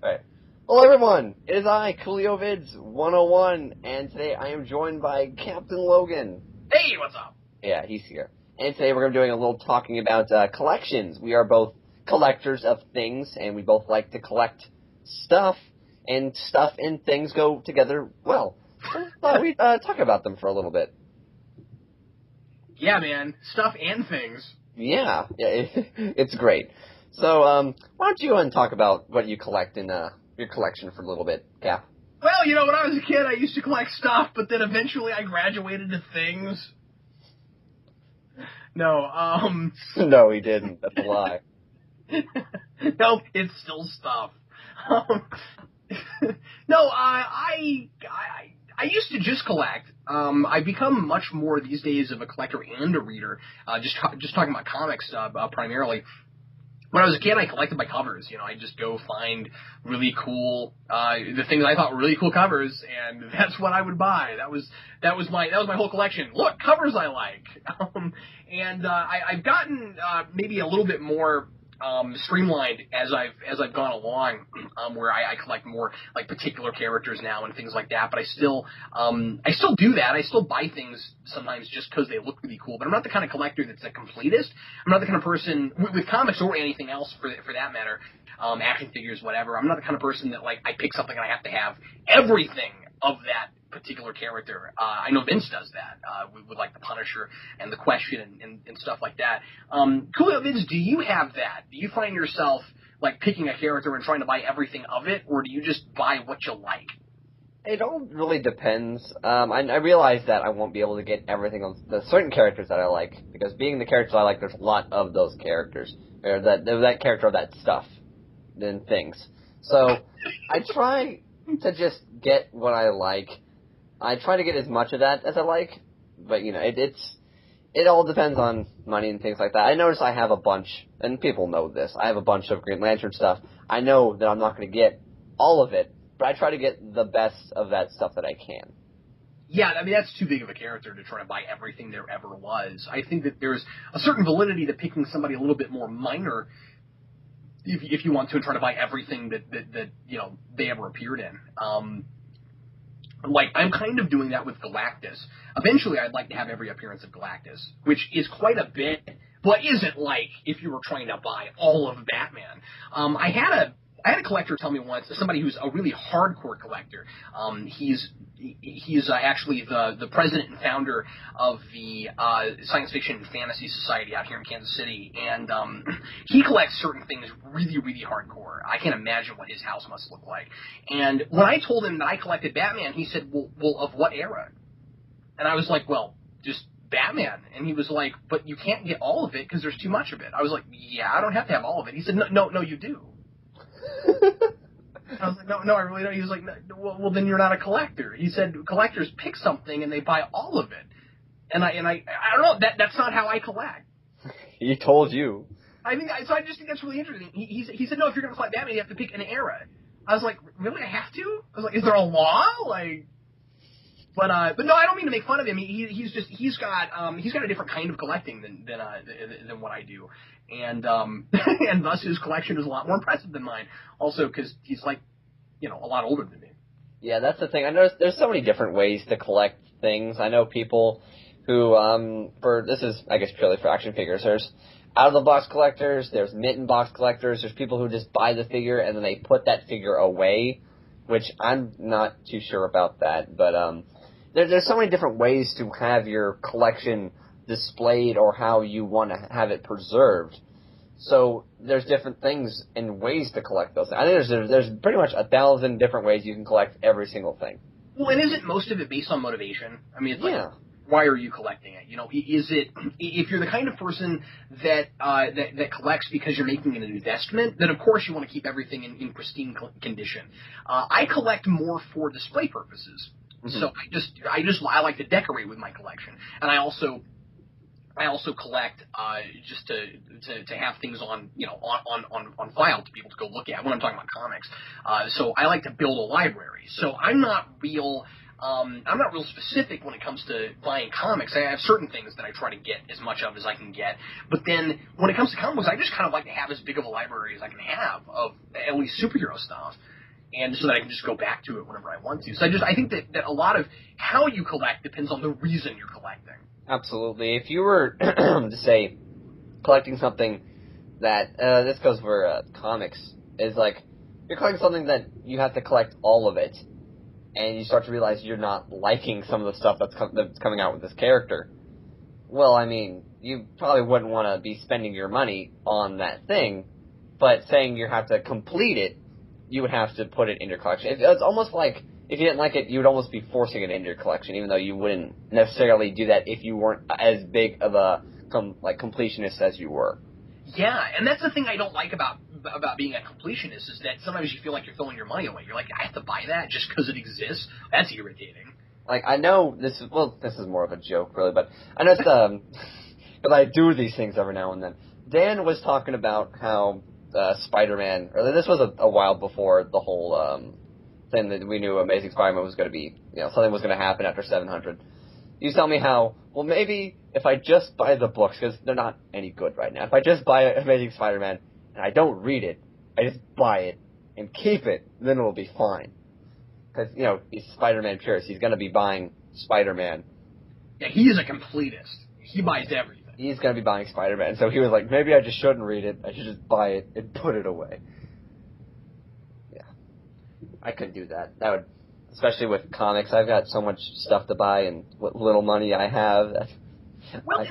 Right. Hello, everyone. It is I, CoolioVids101, and today I am joined by Captain Logan. Hey, what's up? Yeah, he's here. And today we're going to be doing a little talking about collections. We are both collectors of things, and we both like to collect stuff and things go together well. So I thought we'd talk about them for a little bit. Yeah, man. Stuff and things. Yeah, it's great. So, why don't you talk about what you collect in your collection for a little bit, Cap? Well, when I was a kid, I used to collect stuff, but then eventually I graduated to things. No, No, he didn't. That's a lie. Nope, it's still stuff. No, I used to just collect. I've become much more these days of a collector and a reader. Just talking about comics primarily. When I was a kid, I collected my covers. I'd just go find really cool, the things I thought were really cool covers, and that's what I would buy. That was my whole collection. Look, covers I like. I've gotten maybe a little bit more streamlined as I've gone along, where I collect more like particular characters now and things like that. But I still do that. I still buy things sometimes just because they look really cool. But I'm not the kind of collector that's a completist. I'm not the kind of person with comics or anything else for that matter, action figures, whatever. I'm not the kind of person that like I pick something and I have to have everything of that particular character. I know Vince does that with like the Punisher and the Question and stuff like that. Coolio Vince, do you have that? Do you find yourself like picking a character and trying to buy everything of it, or do you just buy what you like? It all really depends. I realize that I won't be able to get everything on the certain characters that I like, because being the characters I like, there's a lot of those characters, or that character of that stuff, and things. So I try to just get what I like. I try to get as much of that as I like, but it all depends on money and things like that. I notice I have a bunch, and people know this. I have a bunch of Green Lantern stuff. I know that I'm not going to get all of it, but I try to get the best of that stuff that I can. Yeah, I mean, that's too big of a character to try to buy everything there ever was. I think that there's a certain validity to picking somebody a little bit more minor if you want to and try to buy everything that they ever appeared in. Like, I'm kind of doing that with Galactus. Eventually, I'd like to have every appearance of Galactus, which is quite a bit, but isn't like if you were trying to buy all of Batman. I had a collector tell me once, somebody who's a really hardcore collector. He's actually the president and founder of the Science Fiction and Fantasy Society out here in Kansas City, and he collects certain things really, really hardcore. I can't imagine what his house must look like. And when I told him that I collected Batman, he said, well, of what era? And I was like, well, just Batman. And he was like, but you can't get all of it because there's too much of it. I was like, yeah, I don't have to have all of it. He said, no, you do. I was like, no, I really don't. He was like, no, well, then you're not a collector. He said, collectors pick something and they buy all of it. And I don't know. That's not how I collect. He told you. I just think that's really interesting. He said, no, if you're going to collect Batman, you have to pick an era. I was like, really? I have to? I was like, is there a law? But no, I don't mean to make fun of him. He's got a different kind of collecting than what I do, and and thus his collection is a lot more impressive than mine. Also, because he's like, a lot older than me. Yeah, that's the thing. I noticed there's so many different ways to collect things. I know people who, this is, I guess, purely for action figures. There's out-of-the-box collectors, there's mint-in-box collectors, there's people who just buy the figure and then they put that figure away, which I'm not too sure about that. But there's so many different ways to have your collection displayed or how you want to have it preserved. So there's different things and ways to collect those. I think there's pretty much 1,000 different ways you can collect every single thing. Well, and isn't most of it based on motivation? I mean, it's like, yeah. Why are you collecting it? Is it, if you're the kind of person that collects because you're making an investment, then of course you want to keep everything in pristine condition. I collect more for display purposes. Mm-hmm. So I like to decorate with my collection, and I also collect just to have things on file to be able to go look at when I'm talking about comics. So I like to build a library. So I'm not real I'm not real specific when it comes to buying comics. I have certain things that I try to get as much of as I can get. But then when it comes to comic books, I just kind of like to have as big of a library as I can have of at least superhero stuff. And so that I can just go back to it whenever I want to. So I think that a lot of how you collect depends on the reason you're collecting. Absolutely. If you were to say collecting something that this goes for comics, is like you're collecting something that you have to collect all of it, and you start to realize you're not liking some of the stuff that's coming out with this character. Well, I mean, you probably wouldn't want to be spending your money on that thing, but saying you have to complete it, you would have to put it in your collection. It's almost like if you didn't like it, you would almost be forcing it into your collection, even though you wouldn't necessarily do that if you weren't as big of a completionist as you were. Yeah, and that's the thing I don't like about being a completionist is that sometimes you feel like you're throwing your money away. You're like, I have to buy that just because it exists. That's irritating. Like, I know this is more of a joke, really, but I know it's, because I do these things every now and then. Dan was talking about how Spider-Man, or this was a while before the whole thing that we knew Amazing Spider-Man was going to be, something was going to happen after 700. You tell me how, well, maybe if I just buy the books, because they're not any good right now, if I just buy Amazing Spider-Man and I don't read it, I just buy it and keep it, then it'll be fine. Because, he's Spider-Man purist. He's going to be buying Spider-Man. Yeah, he is a completist. He buys everything. He's going to be buying Spider-Man. So he was like, maybe I just shouldn't read it. I should just buy it and put it away. Yeah. I couldn't do that. That would, especially with comics, I've got so much stuff to buy and what little money I have. Well,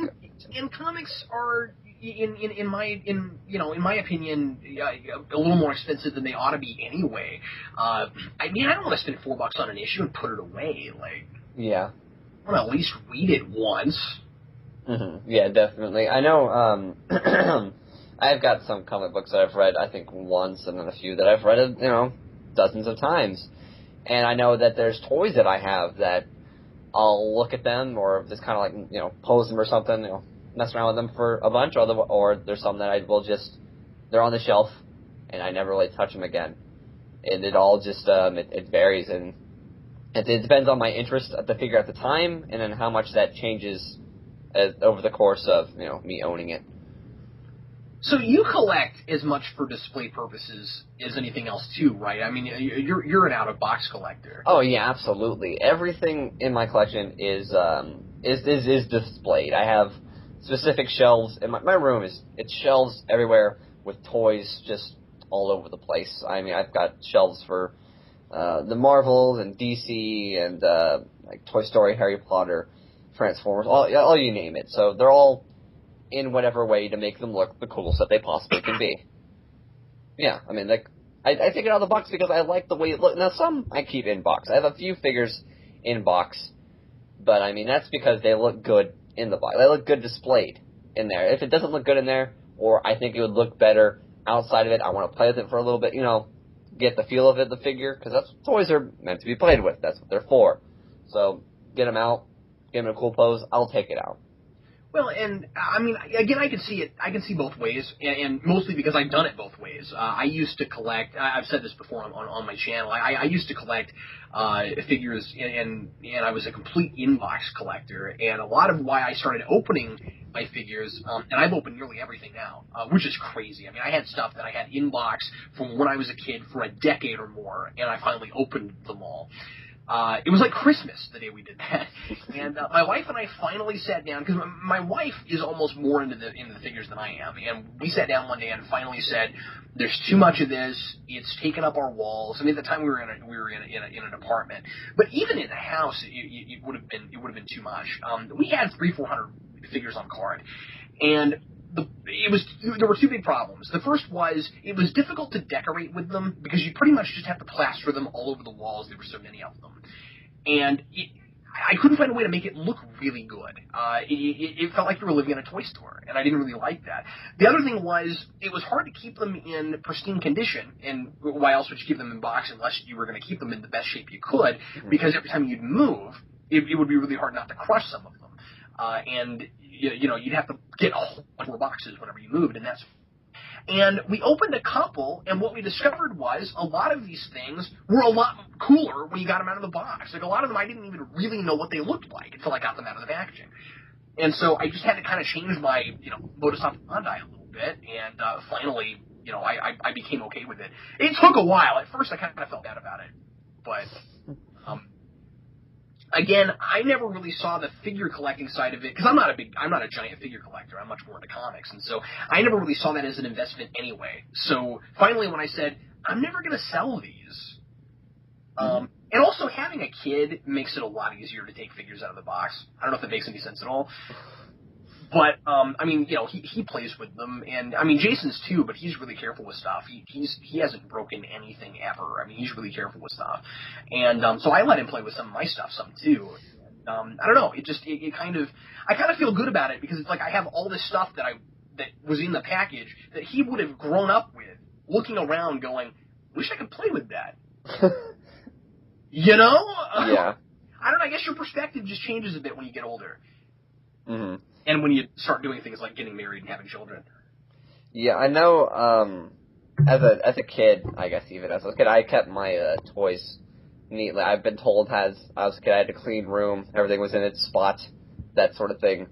and comics are, in my opinion, a little more expensive than they ought to be anyway. I mean, I don't want to spend $4 on an issue and put it away. Like, yeah, I want to at least read it once. Mm-hmm. Yeah, definitely. I know. I've got some comic books that I've read, I think, once, and then a few that I've read, dozens of times. And I know that there's toys that I have that I'll look at them or just kind of like, pose them or something, mess around with them for a bunch, or there's some that I will just, they're on the shelf, and I never really touch them again. And it all just, it varies, and it depends on my interest of the figure at the time, and then how much that changes over the course of, me owning it. So you collect as much for display purposes as anything else too, right? I mean, you're an out-of-box collector. Oh yeah, absolutely. Everything in my collection is displayed. I have specific shelves in my room. It's shelves everywhere with toys just all over the place. I mean, I've got shelves for the Marvels and DC and like Toy Story, Harry Potter, Transformers, all you name it. So they're all in whatever way to make them look the coolest that they possibly can be. Yeah, I mean, I take it out of the box because I like the way it looks. Now, some I keep in box. I have a few figures in box, but I mean, that's because they look good in the box. They look good displayed in there. If it doesn't look good in there, or I think it would look better outside of it, I want to play with it for a little bit, get the feel of it, the figure, because that's what toys are meant to be played with. That's what they're for. So, get them out, get them in a cool pose, I'll take it out. Well, and I mean, again, I can see it. I can see both ways, and mostly because I've done it both ways. I used to collect. I've said this before on my channel. I used to collect figures, and I was a complete inbox collector. And a lot of why I started opening my figures, and I've opened nearly everything now, which is crazy. I mean, I had stuff that I had inbox from when I was a kid for a decade or more, and I finally opened them all. It was like Christmas the day we did that, and my wife and I finally sat down because my wife is almost more into the figures than I am, and we sat down one day and finally said, "There's too much of this. It's taken up our walls." I mean, at the time we were in an apartment, but even in a house, it would have been too much. We had 300-400 figures on card, and there were two big problems. The first was it was difficult to decorate with them because you pretty much just have to plaster them all over the walls. There were so many of them. And I couldn't find a way to make it look really good. It felt like you were living in a toy store, and I didn't really like that. The other thing was it was hard to keep them in pristine condition, and why else would you keep them in box unless you were going to keep them in the best shape you could, because every time you'd move, it would be really hard not to crush some of them. And you'd have to get a whole bunch more boxes whenever you moved, and And we opened a couple, and what we discovered was a lot of these things were a lot cooler when you got them out of the box. Like, a lot of them I didn't even really know what they looked like until I got them out of the packaging. And so I just had to kind of change my, modus operandi a little bit, and finally, I became okay with it. It took a while. At first, I kind of felt bad about it, but again, I never really saw the figure collecting side of it, because I'm not a giant figure collector. I'm much more into comics, and so I never really saw that as an investment anyway. So finally, when I said, I'm never going to sell these, and also having a kid makes it a lot easier to take figures out of the box. I don't know if that makes any sense at all. But, he plays with them, and, Jason's too, but he's really careful with stuff. He hasn't broken anything ever. He's really careful with stuff. And, so I let him play with some of my stuff some too. I don't know, I kind of feel good about it, because it's like I have all this stuff that was in the package that he would have grown up with, looking around going, wish I could play with that. Yeah. I don't know, I guess your perspective just changes a bit when you get older. Mm-hmm. And when you start doing things like getting married and having children. Yeah, I know, as a kid, I guess even as a kid, I kept my toys neatly. I've been told I was a kid, I had a clean room, everything was in its spot, that sort of thing,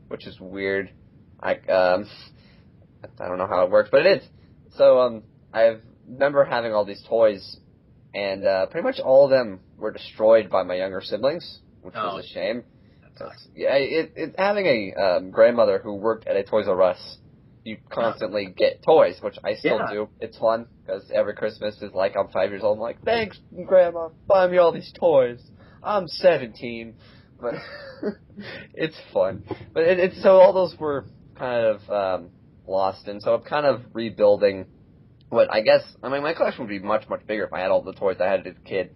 which is weird. I don't know how it works, but it is. So, I remember having all these toys, and pretty much all of them were destroyed by my younger siblings, which was a shame. Yeah, having a grandmother who worked at a Toys R Us, you constantly get toys, which I still do. It's fun, because every Christmas is like I'm 5 years old. I'm like, thanks, Grandma, buying me all these toys. I'm 17, but it's fun. But so all those were kind of lost, and so I'm kind of rebuilding what I guess, my collection would be much, much bigger if I had all the toys I had as a kid.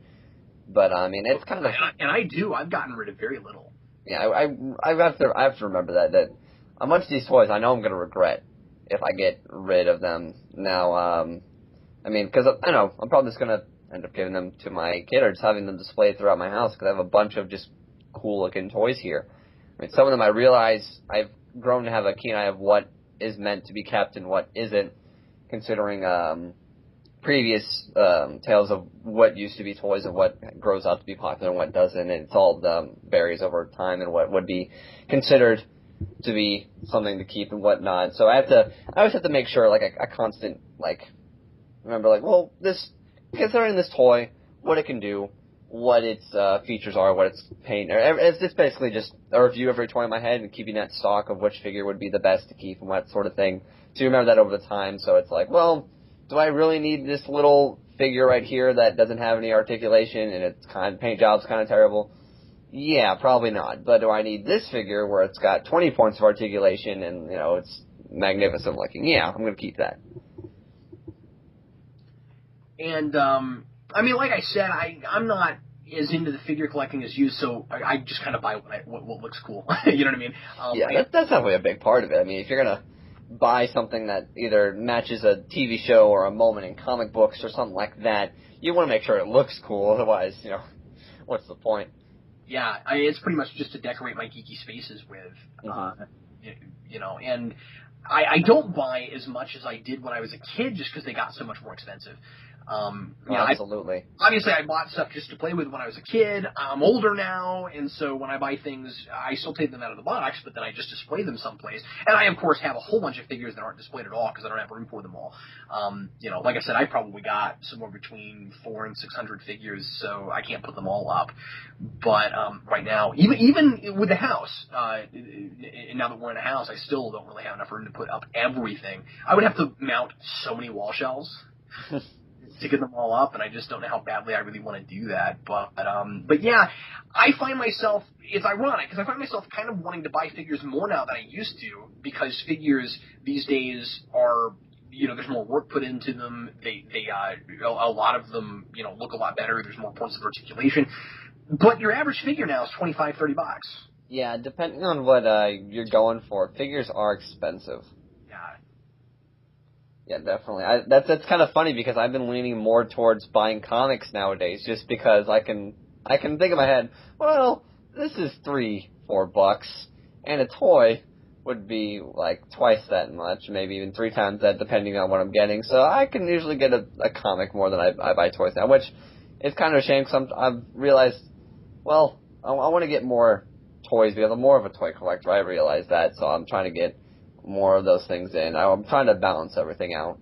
But, it's kind of... And I do. I've gotten rid of very little. Yeah, I have to remember that a bunch of these toys I know I'm going to regret if I get rid of them now. Because I know I'm probably just going to end up giving them to my kid or just having them displayed throughout my house, because I have a bunch of just cool-looking toys here. Some of them I realize I've grown to have a keen eye of what is meant to be kept and what isn't, considering previous tales of what used to be toys and what grows out to be popular and what doesn't, and it's all varies over time and what would be considered to be something to keep and what not. So I always have to make sure, like, a constant, remember, well, considering this toy, what it can do, what its features are, what its paint, it's just basically just a review of every toy in my head and keeping that stock of which figure would be the best to keep and what sort of thing. So you remember that over the time, so it's like, well, do I really need this little figure right here that doesn't have any articulation and its paint job's kind of terrible? Yeah, probably not. But do I need this figure where it's got 20 points of articulation and, it's magnificent looking? Yeah, I'm going to keep that. And, like I said, I'm not as into the figure collecting as you, so I just kind of buy what looks cool. You know what I mean? That's definitely a big part of it. If you're going to buy something that either matches a TV show or a moment in comic books or something like that, you want to make sure it looks cool, otherwise, what's the point? Yeah, it's pretty much just to decorate my geeky spaces with, and I don't buy as much as I did when I was a kid just because they got so much more expensive. Absolutely. Obviously, I bought stuff just to play with when I was a kid. I'm older now, and so when I buy things, I still take them out of the box, but then I just display them someplace. And I, of course, have a whole bunch of figures that aren't displayed at all because I don't have room for them all. Like I said, I probably got somewhere between 400 and 600 figures, so I can't put them all up. But right now, even with the house, and now that we're in a house, I still don't really have enough room to put up everything. I would have to mount so many wall shelves to get them all up, and I just don't know how badly I really want to do that. But yeah, I find myself, it's ironic, because I find myself kind of wanting to buy figures more now than I used to, because figures these days are, there's more work put into them. A lot of them, look a lot better. There's more points of articulation. But your average figure now is $25, $30. Yeah, depending on what you're going for, figures are expensive. Yeah, definitely. That's kind of funny because I've been leaning more towards buying comics nowadays, just because I can think in my head, well, this is $3-4, and a toy, would be like twice that much, maybe even 3 times that, depending on what I'm getting. So I can usually get a comic more than I buy toys now, which is kind of a shame because I've realized, well, I want to get more toys because I'm more of a toy collector. I realize that, so I'm trying to get more of those things in. I'm trying to balance everything out.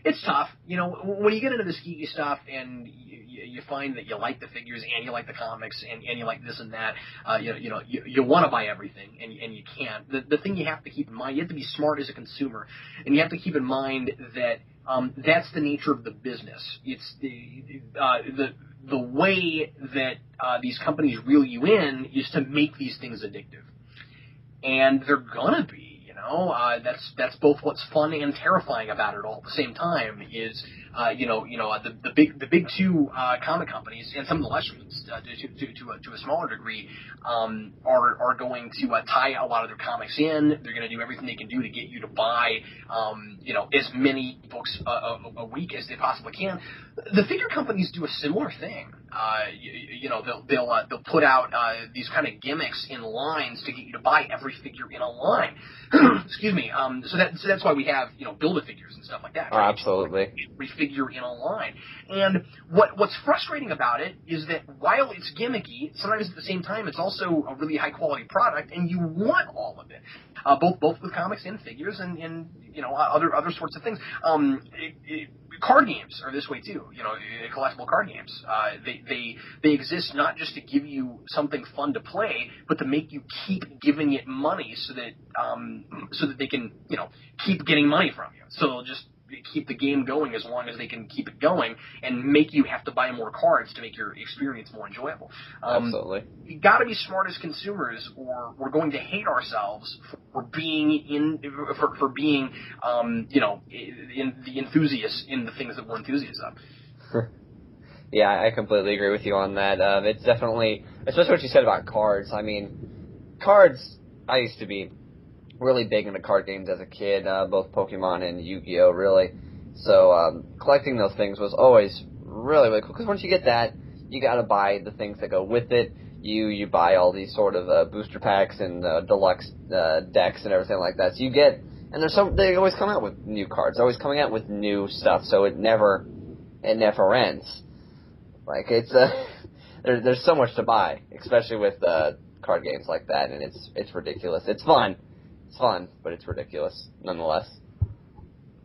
It's tough, when you get into this geeky stuff and you find that you like the figures and you like the comics and you like this and that, you want to buy everything and you can't. The thing you have to keep in mind, you have to be smart as a consumer, and you have to keep in mind that that's the nature of the business. It's the way that these companies reel you in is to make these things addictive, and they're gonna be. That's both what's fun and terrifying about it all at the same time. Is the big two comic companies and some of the lesser ones to a smaller degree are going to tie a lot of their comics in. They're going to do everything they can do to get you to buy as many books a week as they possibly can. The figure companies do a similar thing. They'll put out these kind of gimmicks in lines to get you to buy every figure in a line. Excuse me. So that's why we have Build-A-Figures and stuff like that. Right? Absolutely. Every figure in a line. And what's frustrating about it is that while it's gimmicky, sometimes at the same time it's also a really high quality product, and you want all of it. Both with comics and figures and other sorts of things. Card games are this way too. Collectible card games. They exist not just to give you something fun to play, but to make you keep giving it money so that they can keep getting money from you. So they'll just keep the game going as long as they can keep it going and make you have to buy more cards to make your experience more enjoyable. Absolutely. We got to be smart as consumers, or we're going to hate ourselves for being the enthusiasts in the things that we're enthusiasts of. Yeah, I completely agree with you on that. It's definitely, especially what you said about cards. I mean, cards, I used to be really big into card games as a kid, both Pokemon and Yu-Gi-Oh, really. So collecting those things was always really, really cool, because once you get that, you gotta buy the things that go with it. You buy all these sort of booster packs and deluxe decks and everything like that. So you get, and they always come out with new cards, always coming out with new stuff, so it never ends. Like, it's there's so much to buy, especially with card games like that, and it's ridiculous. It's fun. It's fun, but it's ridiculous nonetheless.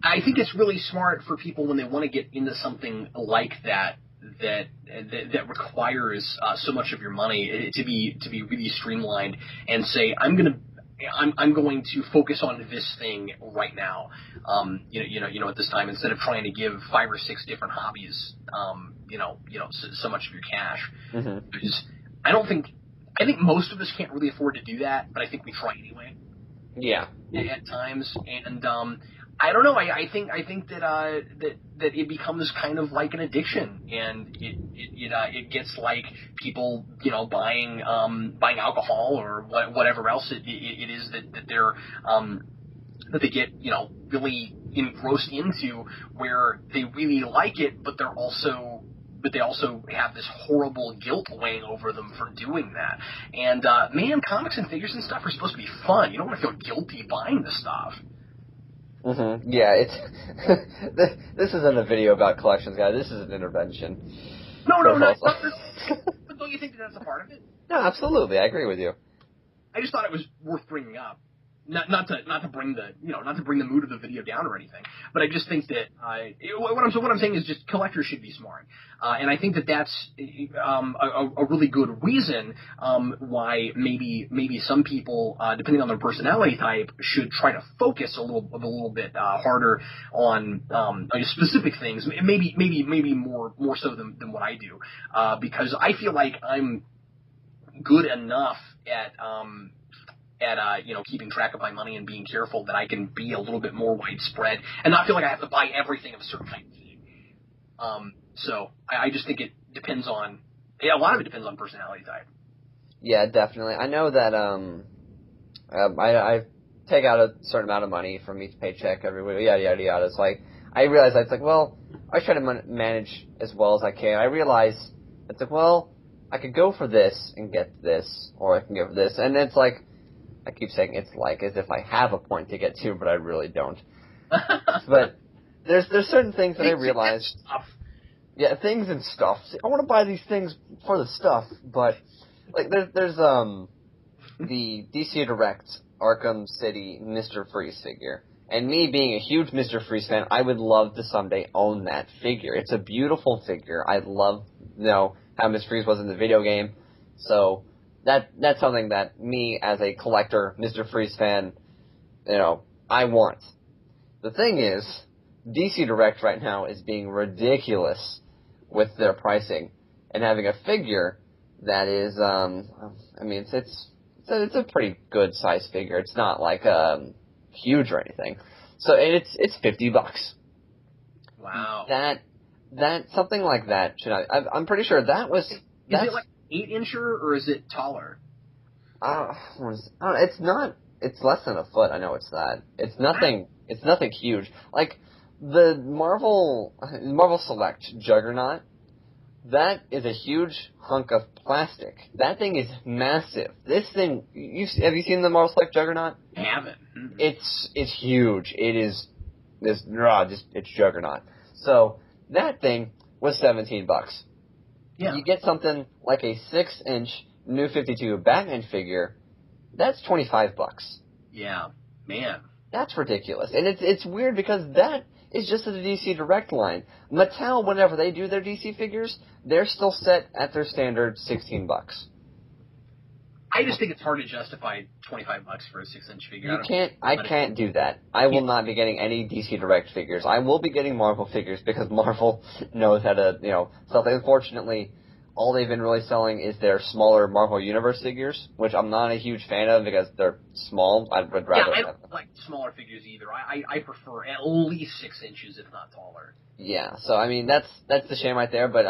I think it's really smart for people when they want to get into something like that requires so much of your money to be really streamlined and say, I'm going to focus on this thing right now. At this time, instead of trying to give 5 or 6 different hobbies, so much of your cash. Mm-hmm. Because I think most of us can't really afford to do that, but I think we try anyway. Yeah. At times, and I don't know. I think that it becomes kind of like an addiction, and it gets like people buying alcohol or whatever else it is that they're that they get really engrossed into, where they really like it, but they also have this horrible guilt weighing over them for doing that. And, man, comics and figures and stuff are supposed to be fun. You don't want to feel guilty buying this stuff. Mm-hmm. Yeah, it's this isn't a video about collections, guys. This is an intervention. No. But don't you think that that's a part of it? No, absolutely. I agree with you. I just thought it was worth bringing up. Not to bring the mood of the video down or anything, but I just think that what I'm saying is just collectors should be smart, and I think that that's a really good reason why maybe some people, depending on their personality type, should try to focus a little bit harder on specific things, maybe more so than what I do, because I feel like I'm good enough at keeping track of my money and being careful that I can be a little bit more widespread and not feel like I have to buy everything of a certain kind of thing. So I just think it depends on, a lot of it depends on personality type. Yeah, definitely. I know that I take out a certain amount of money from each paycheck every week, yada, yada, yada. It's like, I realize it's like, well, I try to manage as well as I can. I realize it's like, well, I could go for this and get this, or I can go for this. And it's like, I keep saying it's like as if I have a point to get to, but I really don't. But there's certain things that I realize. Yeah, things and stuff. See, I want to buy these things for the stuff, but like there's the DC Direct Arkham City Mr. Freeze figure. And me being a huge Mr. Freeze fan, I would love to someday own that figure. It's a beautiful figure. I love, how Mr. Freeze was in the video game. So that's something that me as a collector, Mr. Freeze fan, I want. The thing is, DC Direct right now is being ridiculous with their pricing and having a figure that is, it's a pretty good size figure. It's not like huge or anything. So it's $50. Wow. That something like that should I'm pretty sure that was. Is it like 8-incher or is it taller? It's not. It's less than a foot. I know it's that. It's nothing. It's nothing huge. Like the Marvel Select Juggernaut. That is a huge hunk of plastic. That thing is massive. This thing, have you seen the Marvel Select Juggernaut? I haven't. Mm-hmm. It's huge. It is it's Juggernaut. So that thing was $17. Yeah. You get something like a 6-inch New 52 Batman figure. That's $25. Yeah, man. That's ridiculous, and it's weird because that is just the DC Direct line. Mattel, whenever they do their DC figures, they're still set at their standard $16. I just think it's hard to justify $25 for a 6-inch figure. I can't do that. I will not be getting any DC Direct figures. I will be getting Marvel figures because Marvel knows how to, sell things. Unfortunately, all they've been really selling is their smaller Marvel Universe figures, which I'm not a huge fan of because they're small. I would rather. Yeah, I don't like smaller figures either. I prefer at least 6 inches, if not taller. Yeah, so I mean that's the shame right there. But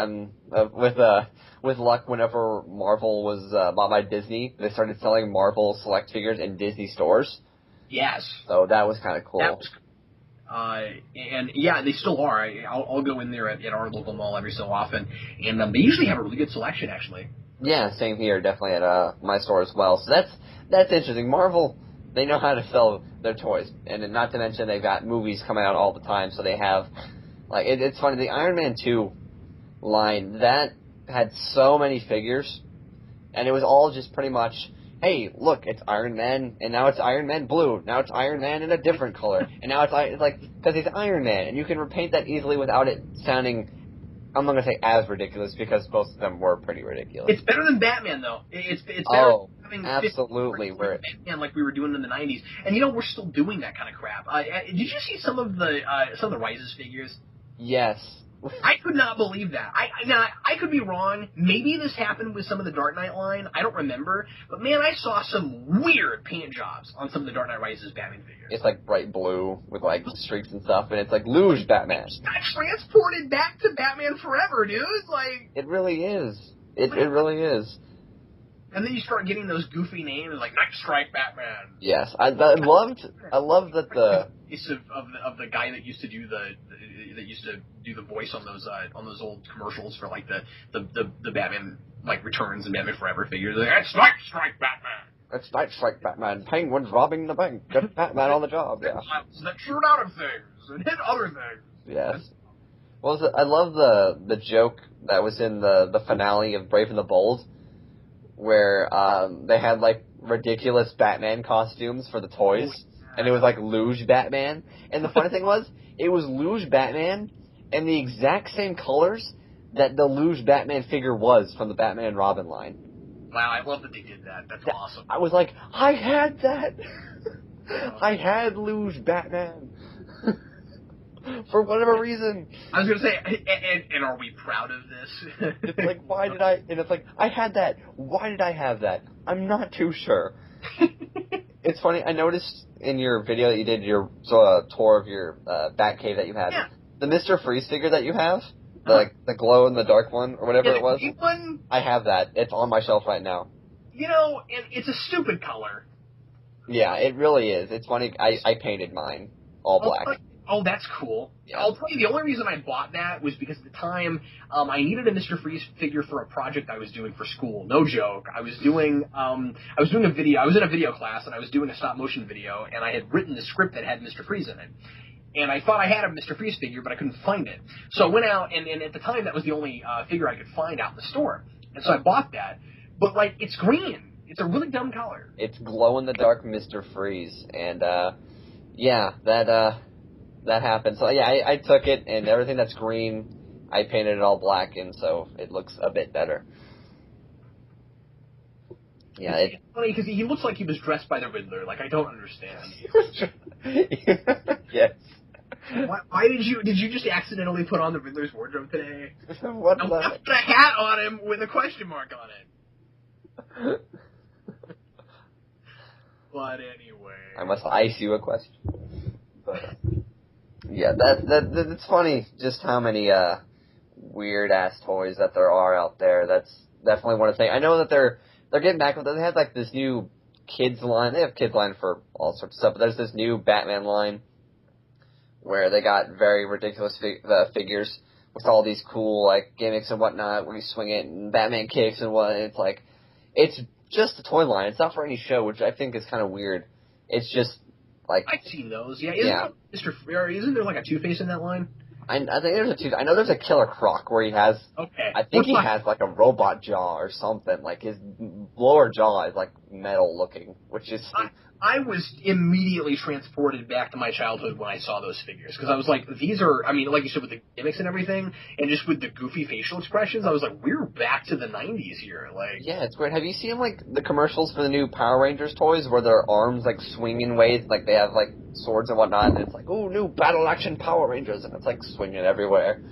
with luck, whenever Marvel was bought by Disney, they started selling Marvel Select figures in Disney stores. Yes. So that was kind of cool. That was and yeah, they still are. I'll go in there at our local mall every so often, and they usually have a really good selection, actually. Yeah, same here, definitely at my store as well. So that's interesting. Marvel, they know how to sell their toys, and not to mention they've got movies coming out all the time. So they have, like, it's funny, the Iron Man 2 line that had so many figures, and it was all just pretty much, hey, look, it's Iron Man, and now it's Iron Man blue. Now it's Iron Man in a different color. And now it's like, because he's Iron Man, and you can repaint that easily without it sounding, I'm not going to say as ridiculous, because both of them were pretty ridiculous. It's better than Batman, though. It's better than having absolutely. Batman like we were doing in the 90s. And, we're still doing that kind of crap. Did you see some of the Rises figures? Yes. I could not believe that. I could be wrong. Maybe this happened with some of the Dark Knight line. I don't remember. But, man, I saw some weird paint jobs on some of the Dark Knight Rises Batman figures. It's like bright blue with, like, streaks and stuff, and it's like luge Batman. It's got transported back to Batman Forever, dude. Like, it really is. It really is. And then you start getting those goofy names like Night Strike Batman. Yes, I loved that the of the guy that used to do the voice on those old commercials for like the Batman like Returns and Batman Forever figures. Like, it's Night Strike Batman. It's Night Strike Batman. Penguins robbing the bank. Get Batman on the job. Yeah. That shoot out of things and hit other things. Yes. Well, I love the joke that was in the finale of Brave and the Bold, where they had like ridiculous Batman costumes for the toys, and it was like luge Batman. And the funny thing was, it was luge Batman and the exact same colors that the luge Batman figure was from the Batman and Robin line. Wow, I love that they did that. That's awesome. I was like, I had that. I had luge Batman. For whatever reason. I was going to say, and are we proud of this? It's like, why did I... And it's like, I had that. Why did I have that? I'm not too sure. It's funny, I noticed in your video that you did, your tour of your Batcave that you had, the Mr. Freeze figure that you have, the glow-in-the-dark one, or whatever it was, one? I have that. It's on my shelf right now. And it's a stupid color. Yeah, it really is. It's funny, I painted mine all black. Oh, that's cool. Yeah. I'll tell you, the only reason I bought that was because at the time, I needed a Mr. Freeze figure for a project I was doing for school. No joke. I was doing a video. I was in a video class, and I was doing a stop motion video, and I had written the script that had Mr. Freeze in it. And I thought I had a Mr. Freeze figure, but I couldn't find it. So I went out, and at the time, that was the only figure I could find out in the store. And so I bought that. But, like, it's green. It's a really dumb color. It's glow-in-the-dark Mr. Freeze, and, yeah, that happened. So, yeah, I took it, and everything that's green, I painted it all black, and so it looks a bit better. Yeah, it's funny, because he looks like he was dressed by the Riddler. Like, I don't understand. Yes. Why did you just accidentally put on the Riddler's wardrobe today? What I put a hat on him with a question mark on it. But anyway, I must ice you a question. But, yeah, that's funny. Just how many weird ass toys that there are out there. That's definitely one of the things. I know that they're getting back with it. They had like this new kids line. They have kids line for all sorts of stuff. But there's this new Batman line where they got very ridiculous figures with all these cool like gimmicks and whatnot. Where you swing it and Batman kicks and what. It's like it's just a toy line. It's not for any show, which I think is kind of weird. It's just like I've seen those. Yeah, isn't there like a Two-Face in that line? I think there's a two. I know there's a Killer Croc where he has. Okay. I think he has like a robot jaw or something. Like his lower jaw is like metal looking, which is. I was immediately transported back to my childhood when I saw those figures, because I was like, these are, I mean, like you said, with the gimmicks and everything, and just with the goofy facial expressions, I was like, we're back to the 90s here. Like, yeah, it's great. Have you seen like the commercials for the new Power Rangers toys where their arms like swing in ways, like they have like swords and whatnot, and it's like, oh, new battle action Power Rangers, and it's like swinging everywhere.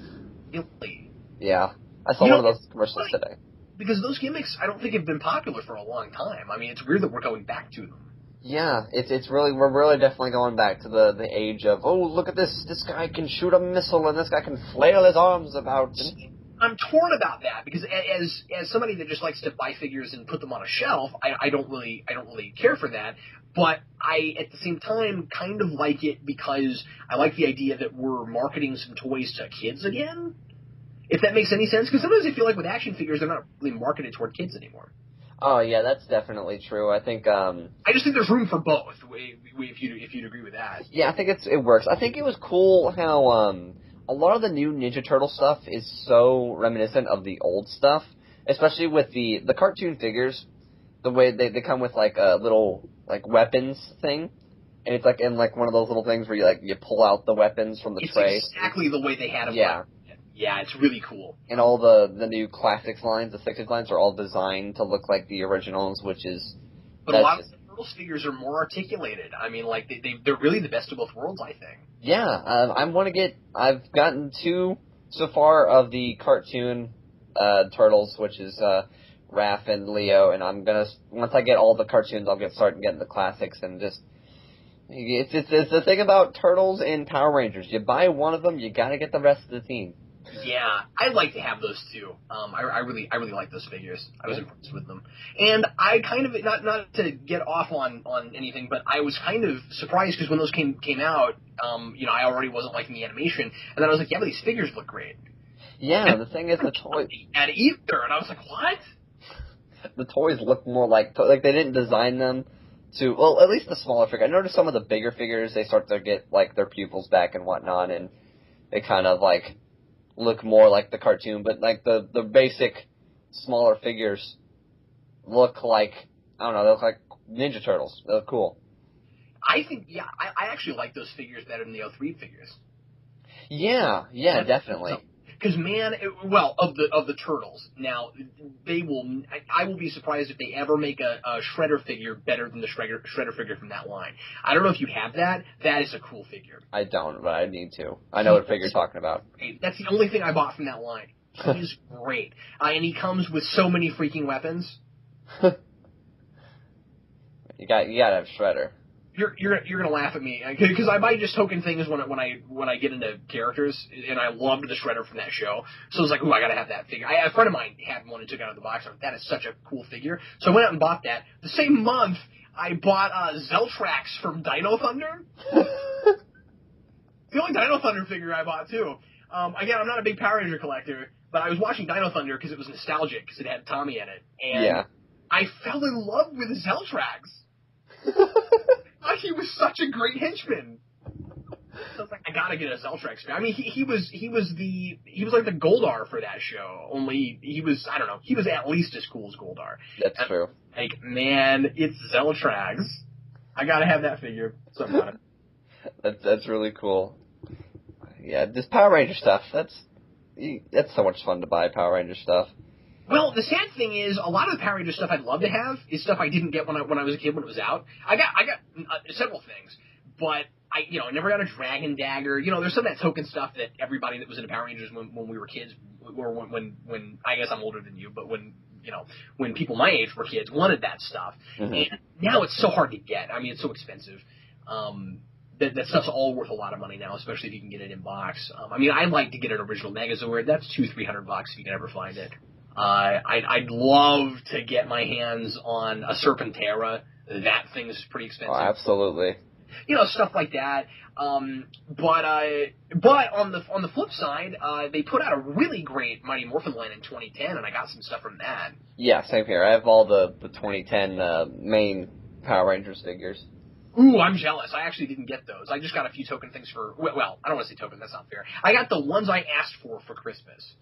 really? Yeah, I saw one of those commercials today. Because those gimmicks, I don't think have been popular for a long time. I mean, it's weird that we're going back to them. Yeah, we're really definitely going back to the age of, oh, look at this guy can shoot a missile and this guy can flail his arms about. I'm torn about that, because as somebody that just likes to buy figures and put them on a shelf, I don't really care for that. But I, at the same time, kind of like it because I like the idea that we're marketing some toys to kids again. If that makes any sense, because sometimes I feel like with action figures, they're not really marketed toward kids anymore. Oh yeah, that's definitely true. I think. I just think there's room for both. If you'd agree with that. Yeah, I think it works. I think it was cool how a lot of the new Ninja Turtle stuff is so reminiscent of the old stuff, especially with the cartoon figures. The way they come with like a little like weapons thing, and it's like in like one of those little things where you pull out the weapons from the tray. It's exactly the way they had them. Yeah. Yeah, it's really cool. And all the new classics lines, the 60s lines, are all designed to look like the originals, which is... But a lot of the Turtles figures are more articulated. I mean, like, they're really the best of both worlds, I think. Yeah, I've gotten 2 so far of the cartoon Turtles, which is Raph and Leo, and I'm gonna... Once I get all the cartoons, I'll start getting the classics, and just... It's the thing about Turtles and Power Rangers. You buy one of them, you gotta get the rest of the team. Yeah, I'd like to have those too. I really like those figures. I was impressed with them, and I kind of not to get off on anything, but I was kind of surprised because when those came out, I already wasn't liking the animation, and then I was like, yeah, but these figures look great. Yeah, and the thing is, the toys at either, and I was like, what? The toys look more like they didn't design them to, well, at least the smaller figure. I noticed some of the bigger figures, they start to get like their pupils back and whatnot, and they kind of like look more like the cartoon, but like the basic smaller figures look like, I don't know, they look like Ninja Turtles. They look cool. I think, yeah, I actually like those figures better than the 03 figures. Yeah, definitely. Because of the Turtles. Now, I will be surprised if they ever make a Shredder figure better than the Shredder figure from that line. I don't know if you have that. That is a cool figure. I don't, but I need to. I know what figure you're talking about. That's the only thing I bought from that line. He's great. And he comes with so many freaking weapons. You gotta have Shredder. You're gonna laugh at me because I buy just token things when I get into characters, and I loved the Shredder from that show. So I was like, ooh, I gotta have that figure. A friend of mine had one and took it out of the box. I was like, that is such a cool figure. So I went out and bought that. The same month, I bought Zeltrax from Dino Thunder. The only Dino Thunder figure I bought, too. Again, I'm not a big Power Ranger collector, but I was watching Dino Thunder because it was nostalgic, because it had Tommy in it. And I fell in love with Zeltrax. He was such a great henchman. So I was like, I gotta get a Zeltrax figure. I mean, he was like the Goldar for that show. Only he was, I don't know, he was at least as cool as Goldar. That's true. Like, man, it's Zeltrax. I gotta have that figure. So I got it. That's really cool. Yeah, this Power Ranger stuff, that's so much fun to buy, Power Ranger stuff. Well, the sad thing is, a lot of the Power Ranger stuff I'd love to have is stuff I didn't get when I was a kid when it was out. I got several things, but I never got a Dragon Dagger. There's some of that token stuff that everybody that was into Power Rangers when we were kids, or when I guess I'm older than you, but when people my age were kids wanted that stuff. Mm-hmm. And now it's so hard to get. I mean, it's so expensive. That stuff's all worth a lot of money now, especially if you can get it in box. I mean, I'd like to get an original Megazord. That's $200-300 if you can ever find it. I'd love to get my hands on a Serpentera. That thing is pretty expensive. Oh, absolutely. Stuff like that. But on the flip side, they put out a really great Mighty Morphin line in 2010, and I got some stuff from that. Yeah, same here. I have all the 2010 main Power Rangers figures. Ooh, I'm jealous. I actually didn't get those. I just got a few token things for... Well, I don't want to say token. That's not fair. I got the ones I asked for Christmas.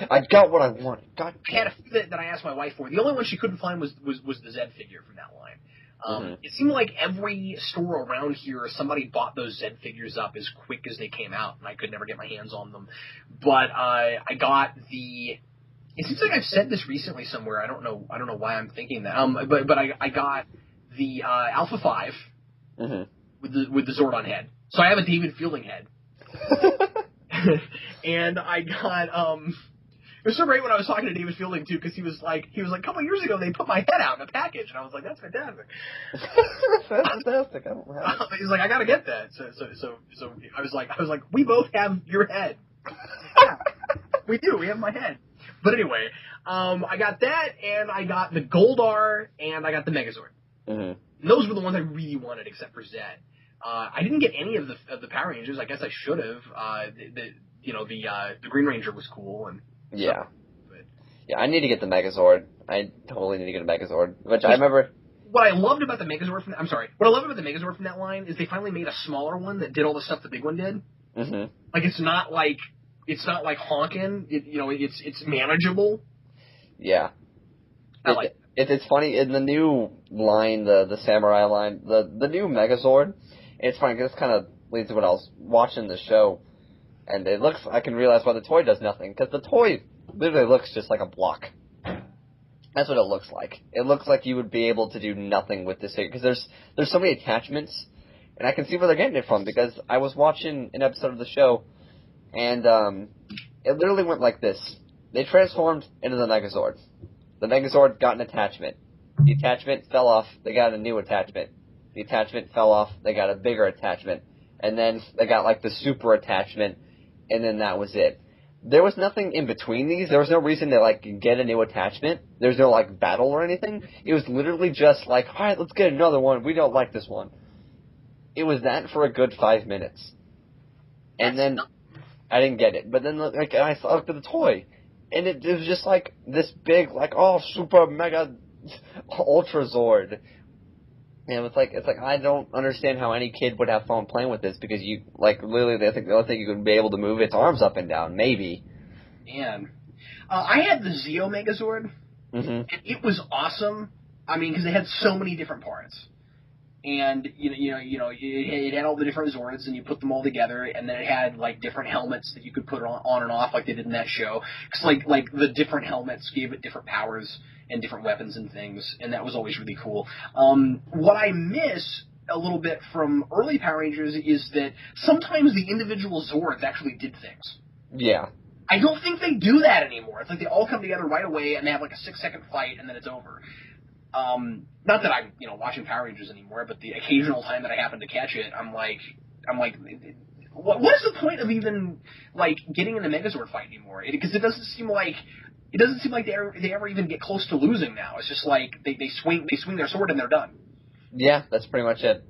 I got what I wanted. I had a few that I asked my wife for. The only one she couldn't find was the Z figure from that line. It seemed like every store around here, somebody bought those Z figures up as quick as they came out, and I could never get my hands on them. But I got the... It seems like I've said this recently somewhere. I don't know why I'm thinking that. But I got the Alpha 5... Mm-hmm. With the Zordon head. So I have a David Fielding head. And I got, it was so great when I was talking to David Fielding, too, because he was like, a couple of years ago, they put my head out in a package, and I was like, that's fantastic. That's fantastic. I don't have it. He's like, I gotta get that. So I was like, we both have your head. Yeah, we do. We have my head. But anyway, I got that, and I got the Goldar, and I got the Megazord. Mm-hmm. And those were the ones I really wanted, except for Zed. I didn't get any of the Power Rangers. I guess I should have. The Green Ranger was cool, and yeah, yeah. I need to get the Megazord. I totally need to get a Megazord. Which I remember. What I loved about the Megazord from what I loved about the Megazord from that line is they finally made a smaller one that did all the stuff the big one did. Mm-hmm. Like it's not like honking. It's manageable. Yeah. It's funny, in the new line, the Samurai line, the new Megazord, it's funny, because this kind of leads to what I was watching the show, and I can realize why the toy does nothing, because the toy literally looks just like a block. That's what it looks like. It looks like you would be able to do nothing with this figure, because there's so many attachments, and I can see where they're getting it from, because I was watching an episode of the show, and it literally went like this. They transformed into the Megazord. The Megazord got an attachment. The attachment fell off. They got a new attachment. The attachment fell off. They got a bigger attachment. And then they got, like, the super attachment. And then that was it. There was nothing in between these. There was no reason to, like, get a new attachment. There's no, like, battle or anything. It was literally just like, all right, let's get another one. We don't like this one. It was that for a good 5 minutes. And then I didn't get it. But then, like, I looked at the toy. And it was just like this big, like, super mega Ultra Zord. And it's like I don't understand how any kid would have fun playing with this, because you, like, literally, they think the only thing you could be able to move its arms up and down, maybe. Man, I had the Zeo Megazord, mm-hmm. and it was awesome. I mean, because it had so many different parts. And, it had all the different Zords, and you put them all together, and then it had, like, different helmets that you could put on and off, like they did in that show. Because, like, the different helmets gave it different powers and different weapons and things, and that was always really cool. What I miss a little bit from early Power Rangers is that sometimes the individual Zords actually did things. Yeah. I don't think they do that anymore. It's like they all come together right away, and they have, like, a 6-second fight, and then it's over. Not that I'm, watching Power Rangers anymore, but the occasional time that I happen to catch it, I'm like, what is the point of even, like, getting in the Megazord fight anymore? Because it doesn't seem like they ever even get close to losing now. It's just like they swing their sword and they're done. Yeah, that's pretty much it.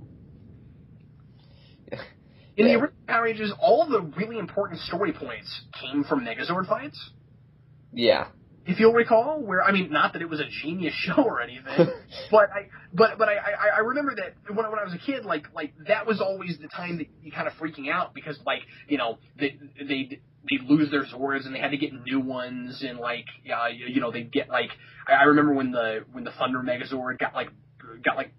In the original Power Rangers, all the really important story points came from Megazord fights. Yeah. If you'll recall, not that it was a genius show or anything, but I remember that when I was a kid, like that was always the time that you kind of freaking out because they'd lose their Zords and they had to get new ones and they'd get I remember when the Thunder Megazord got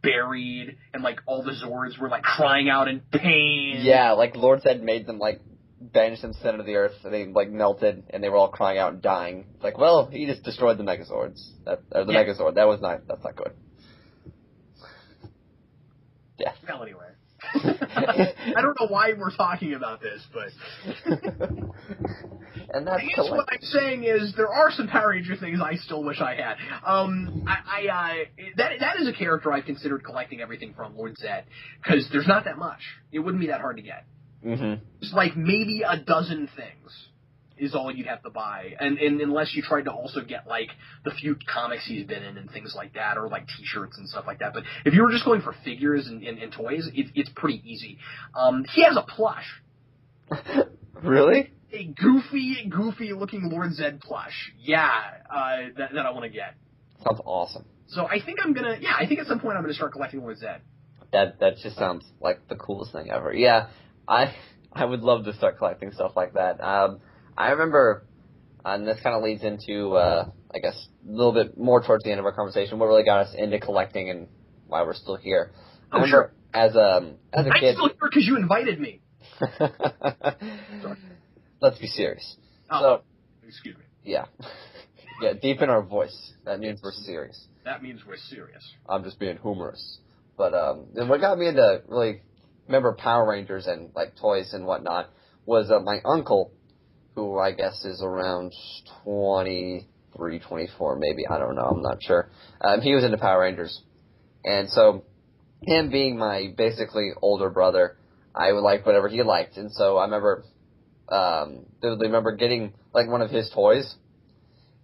buried and all the Zords were crying out in pain. Yeah, Lord Zed made them banished them to the center of the earth, and they melted, and they were all crying out and dying. It's well, he just destroyed the Megazords. Megazord. That's not good. Yeah. Well, anyway. I don't know why we're talking about this, but... And that's I guess what I'm saying is there are some Power Ranger things I still wish I had. That is a character I've considered collecting everything from, Lord Zed, because there's not that much. It wouldn't be that hard to get. Mm-hmm. It's maybe a dozen things is all you'd have to buy, and unless you tried to also get the few comics he's been in and things like that, or T-shirts and stuff like that. But if you were just going for figures and toys, it's pretty easy. He has a plush. Really? A goofy looking Lord Zed plush. Yeah, that I want to get. Sounds awesome. So I think I think at some point I'm gonna start collecting Lord Zed. That just sounds like the coolest thing ever. Yeah. I would love to start collecting stuff like that. I remember, and this kind of leads into, I guess, a little bit more towards the end of our conversation, what really got us into collecting and why we're still here. I remember as a kid... I'm still here because you invited me. Let's be serious. Excuse me. Yeah. Yeah, deep in our voice. That means we're serious. That means we're serious. I'm just being humorous. But and what got me into really... remember Power Rangers and toys and whatnot was my uncle, who I guess is around 23, 24 maybe, I don't know, I'm not sure. He was into Power Rangers, and so him being my basically older brother, I would like whatever he liked, and so I remember vividly remember getting one of his toys,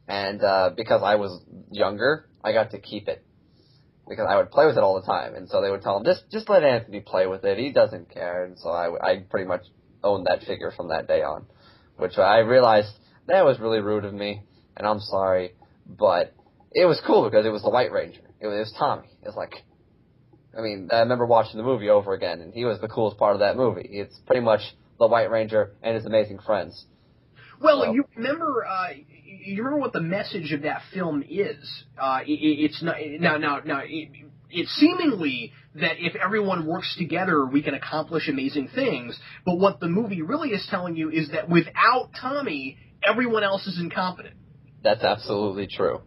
and because I was younger, I got to keep it. Because I would play with it all the time, and so they would tell him, just let Anthony play with it, he doesn't care, and so I pretty much owned that figure from that day on, which I realized that was really rude of me, and I'm sorry, but it was cool because it was the White Ranger, it was Tommy, it was I remember watching the movie over again, and he was the coolest part of that movie. It's pretty much the White Ranger and his amazing friends. Well, so. You remember what the message of that film is. It's not now. It's seemingly that if everyone works together, we can accomplish amazing things. But what the movie really is telling you is that without Tommy, everyone else is incompetent. That's absolutely true.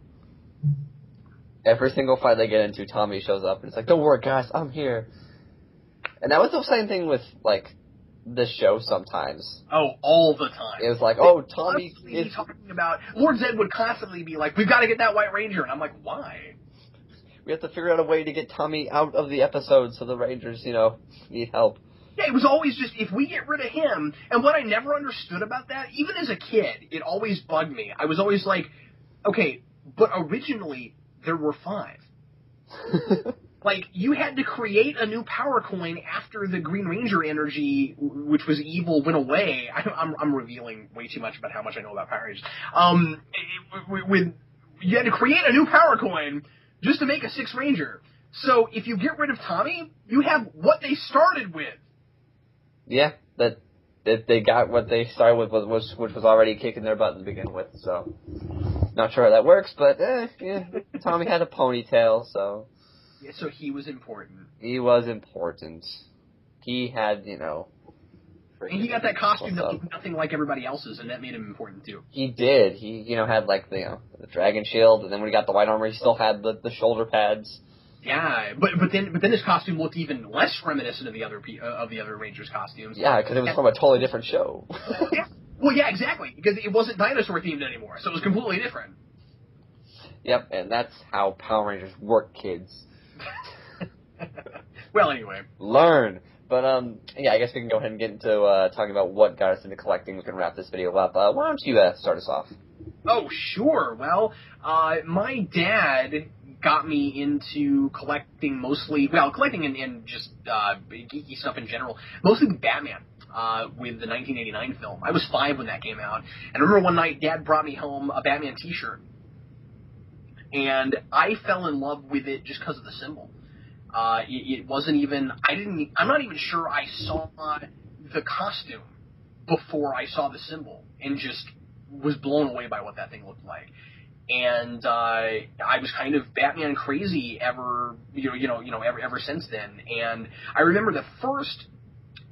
Every single fight they get into, Tommy shows up, and it's don't worry, guys, I'm here. And that was the same thing with, this show sometimes. Oh, all the time. It was Tommy is... talking about... Lord Zed would constantly be we've got to get that White Ranger. And I'm why? We have to figure out a way to get Tommy out of the episode so the Rangers, need help. Yeah, it was always just, if we get rid of him... And what I never understood about that, even as a kid, it always bugged me. I was always okay, but originally, there were 5. You had to create a new power coin after the Green Ranger energy, which was evil, went away. I'm revealing way too much about how much I know about Power Rangers. You had to create a new power coin just to make a 6th Ranger. So if you get rid of Tommy, you have what they started with. Yeah, that they got what they started with, which was already kicking their butt to begin with. So not sure how that works, but yeah, Tommy had a ponytail, so. Yeah, so he was important. He was important. He had, And he got that costume that looked nothing like everybody else's, and that made him important, too. He did. He, had, the dragon shield, and then when he got the white armor, he still had the shoulder pads. Yeah, but then his costume looked even less reminiscent of the other Rangers' costumes. Yeah, because it was from a totally different show. Yeah. Well, yeah, exactly, because it wasn't dinosaur-themed anymore, so it was completely different. Yep, and that's how Power Rangers work, kids. Well, anyway. Learn. But, yeah, I guess we can go ahead and get into talking about what got us into collecting. We can wrap this video up. Why don't you start us off? Oh, sure. Well, my dad got me into collecting mostly, collecting and just geeky stuff in general, mostly Batman. with the 1989 film. I was 5 when that came out, and I remember one night Dad brought me home a Batman T-shirt, and I fell in love with it just because of the symbol. It wasn't even. I'm not even sure I saw the costume before I saw the symbol, and just was blown away by what that thing looked like. And I was kind of Batman crazy ever since then. And I remember the first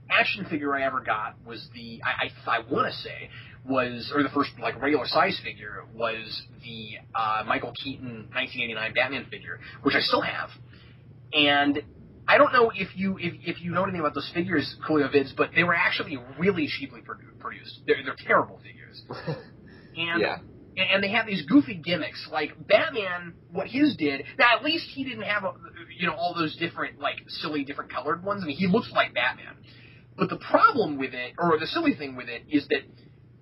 action figure I ever got was I want to say was, or the first like regular size figure was the Michael Keaton 1989 Batman figure, which I still have. And I don't know if you know anything about those figures, Coolio Vids, but they were actually really cheaply produced. They're terrible figures. And Yeah. And they have these goofy gimmicks, like Batman. What his did, now at least he didn't have all those different like silly different colored ones. I mean, he looks like Batman. But the problem with it, or the silly thing with it, is that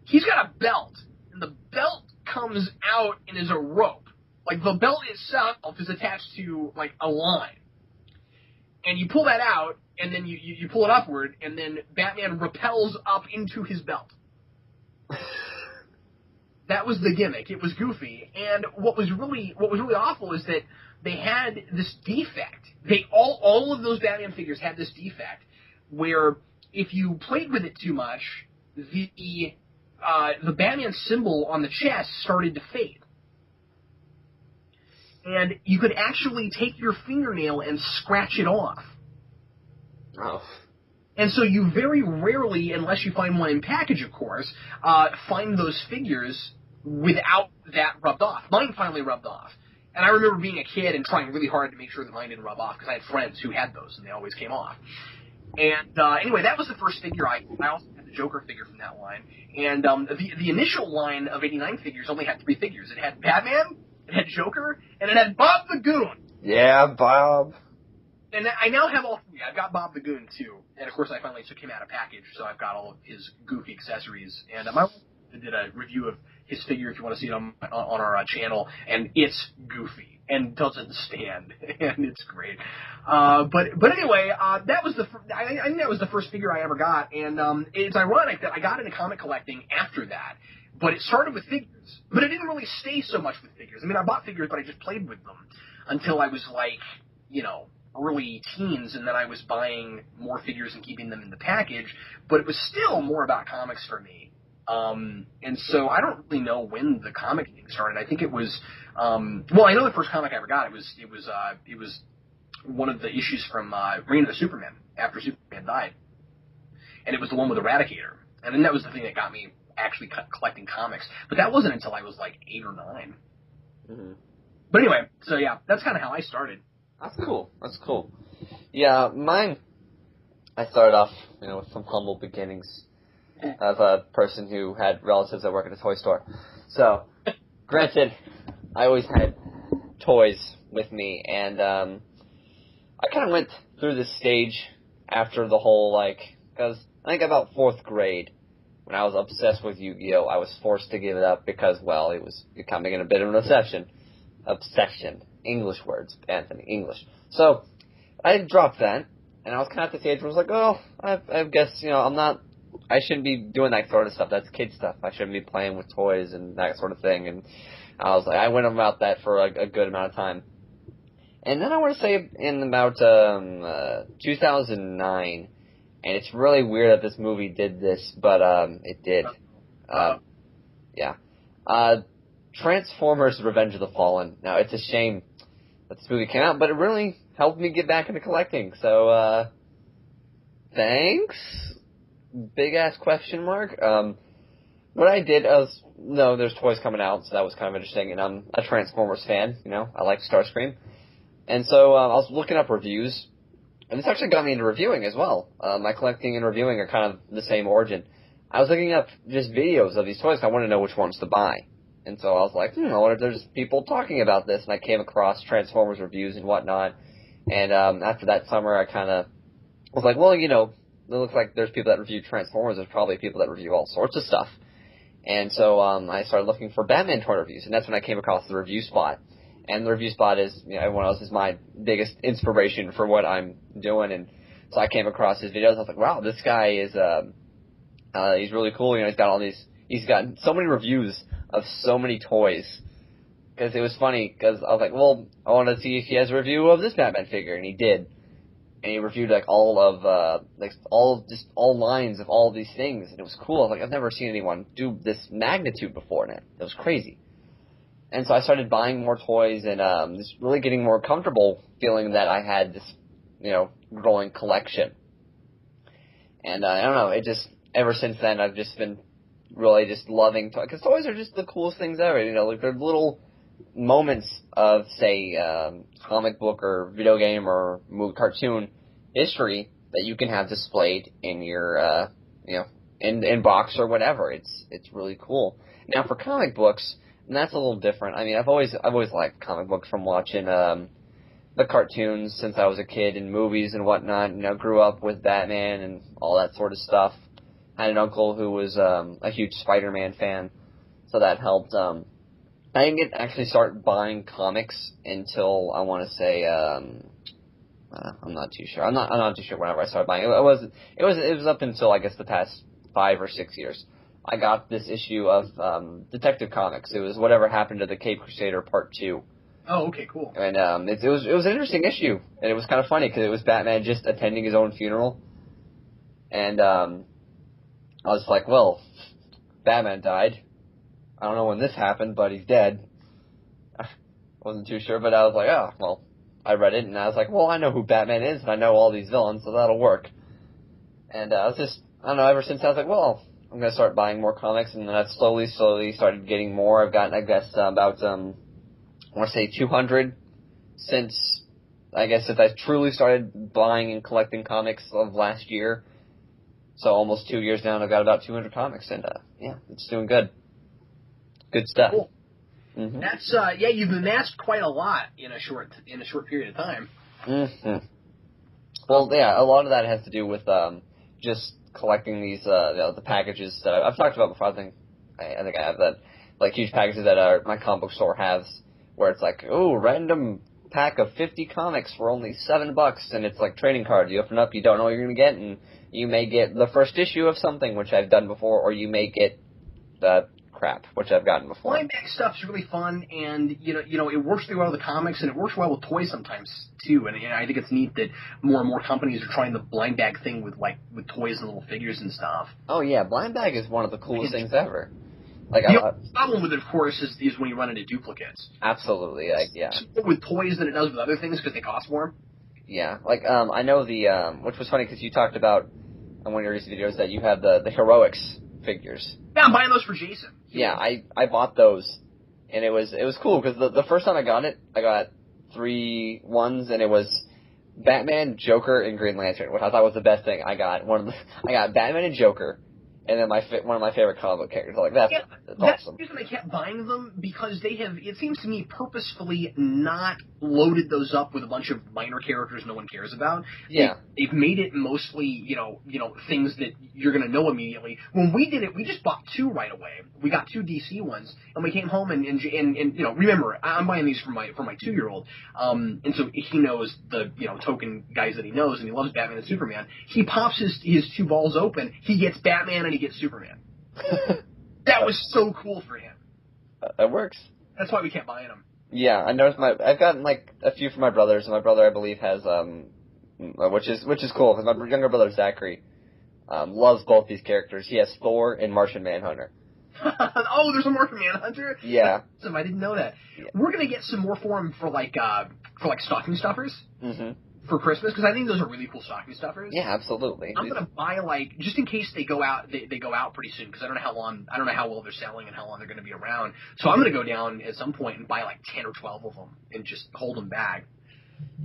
he's got a belt, and the belt comes out and is a rope. Like the belt itself is attached to like a line, and you pull that out, and then you pull it upward, and then Batman rappels up into his belt. That was the gimmick. It was goofy, and what was really awful is that they had this defect. All of those Batman figures had this defect where if you played with it too much, the Batman symbol on the chest started to fade, and you could actually take your fingernail and scratch it off. Oh. And so you very rarely, unless you find one in package, of course, find those figures without that rubbed off. Mine finally rubbed off. And I remember being a kid and trying really hard to make sure that mine didn't rub off, because I had friends who had those, and they always came off. And anyway, that was the first figure. I also had the Joker figure from that line. And the initial line of 89 figures only had 3 figures. It had Batman, it had Joker, and it had Bob the Goon. Yeah, Bob. And I now have all 3. I've got Bob the Goon, too. And, of course, I finally took him out of package, so I've got all of his goofy accessories. And I did a review of his figure, if you want to see it on our channel, and it's goofy and doesn't stand, and it's great. But anyway, that was I think that was the first figure I ever got, and it's ironic that I got into comic collecting after that. But it started with figures, but it didn't really stay so much with figures. I mean, I bought figures, but I just played with them until I was like, early teens, and then I was buying more figures and keeping them in the package. But it was still more about comics for me. And so I don't really know when the comic thing started. I think it was, I know the first comic I ever got, it was one of the issues from Reign of the Superman, after Superman died. And it was the one with Eradicator. And then that was the thing that got me actually collecting comics. But that wasn't until I was like 8 or 9. Mm-hmm. But anyway, so yeah, that's kind of how I started. That's cool. Yeah, mine, I started off, with some humble beginnings as a person who had relatives that work at a toy store. So, granted, I always had toys with me, and I kind of went through this stage after the whole, because I think about 4th grade, when I was obsessed with Yu-Gi-Oh!, I was forced to give it up because, it was becoming in a bit of an obsession. English words, Anthony, English. So, I dropped that, and I was kind of at the stage where I was like, I guess, I shouldn't be doing that sort of stuff. That's kid stuff. I shouldn't be playing with toys and that sort of thing. And I was like, I went about that for a good amount of time. And then I want to say in about 2009, and it's really weird that this movie did this, but it did. Yeah. Transformers: Revenge of the Fallen. Now, it's a shame that this movie came out, but it really helped me get back into collecting. So, thanks. Big ass question mark. What I did was, there's toys coming out, so that was kind of interesting, and I'm a Transformers fan, I like Starscream. And so, I was looking up reviews, and this actually got me into reviewing as well. My collecting and reviewing are kind of the same origin. I was looking up just videos of these toys, I wanted to know which ones to buy. And so I was like, I wonder if there's people talking about this, and I came across Transformers reviews and whatnot, and after that summer, I kind of was like, it looks like there's people that review Transformers. There's probably people that review all sorts of stuff. And so I started looking for Batman toy reviews, and that's when I came across the Review Spot. And the Review Spot is, everyone else is my biggest inspiration for what I'm doing. And so I came across his videos. I was like, wow, this guy is He's really cool. You know, he's gotten so many reviews of so many toys. Because it was funny, because I was like, well, I want to see if he has a review of this Batman figure, and he did. And he reviewed, like, all lines of all these things, and it was cool. I was like, I've never seen anyone do this magnitude before, and it was crazy. And so I started buying more toys, and just really getting more comfortable feeling that I had this, you know, growing collection. And I don't know, it just, ever since then, I've just been really just loving toys, because toys are just the coolest things ever, you know, like, they're little moments of, say, comic book or video game or movie cartoon history that you can have displayed in your, you know, in box or whatever. It's really cool. Now for comic books, and that's a little different. I mean, I've always liked comic books from watching the cartoons since I was a kid, and movies and whatnot. You know, grew up with Batman and all that sort of stuff. Had an uncle who was a huge Spider-Man fan, so that helped. I didn't actually start buying comics until I want to say I'm not too sure. I'm not too sure whenever I started buying. It was up until, I guess, the past 5 or 6 years. I got this issue of Detective Comics. It was Whatever Happened to the Cape Crusader Part 2. Oh, okay, cool. And it was an interesting issue, and it was kind of funny because it was Batman just attending his own funeral. And I was like, well, Batman died. I don't know when this happened, but he's dead. I wasn't too sure, but I was like, oh, well, I read it, and I was like, well, I know who Batman is, and I know all these villains, so that'll work. And I was just, I don't know, ever since I was like, well, I'm going to start buying more comics, and then I've slowly started getting more. I've gotten, I guess, about, I want to say 200 since I truly started buying and collecting comics of last year. So almost 2 years now, and I've got about 200 comics, and yeah, it's doing good. Good stuff. Cool. Mm-hmm. That's you've amassed quite a lot in a short period of time. Mm-hmm. Well, yeah, a lot of that has to do with just collecting these the packages that I've talked about before. I think I have that, like, huge packages that my comic book store has, where it's like, oh, random pack of 50 comics for only $7, and it's like trading cards. You open up, you don't know what you're gonna get, and you may get the first issue of something, which I've done before, or you may get crap, which I've gotten before. Blind bag stuff's really fun, and you know, it works really well with the comics, and it works well with toys sometimes too. And I think it's neat that more and more companies are trying the blind bag thing with toys and little figures and stuff. Oh yeah, blind bag is one of the coolest things ever. Like, the problem with it, of course, is when you run into duplicates. Absolutely, like, yeah. It's more with toys than it does with other things because they cost more. Yeah, like, I know which was funny because you talked about on one of your recent videos that you had the Heroics figures. Yeah, I'm buying those for Jason. Yeah, I bought those, and it was cool because the first time I got it, I got 3 ones, and it was Batman, Joker, and Green Lantern, which I thought was the best thing. I got Batman and Joker, and then one of my favorite comic book characters. Like, that's awesome. That's the reason I kept buying them, because they have, it seems to me, purposefully not loaded those up with a bunch of minor characters no one cares about. Yeah. They've made it mostly, you know, things that you're going to know immediately. When we did it, we just bought 2 right away. We got 2 DC ones, and we came home and you know, remember, I'm buying these for my 2-year-old, and so he knows the, you know, token guys that he knows, and he loves Batman and Superman. He pops his 2 balls open, he gets Batman and he gets Superman. That was so cool for him. That works. That's why we kept buying them. Yeah, I noticed I've gotten like a few from my brothers, and my brother, I believe, has which is cool because my younger brother Zachary loves both these characters. He has Thor and Martian Manhunter. Oh, there's a Martian Manhunter. Yeah. Awesome. I didn't know that. Yeah. We're gonna get some more for him for like stocking stuffers. Mm-hmm. For Christmas, because I think those are really cool stocking stuffers. Yeah, absolutely. I'm gonna buy, like, just in case they go out. They go out pretty soon, because I don't know how well they're selling and how long they're gonna be around. So I'm gonna go down at some point and buy like 10 or 12 of them and just hold them back.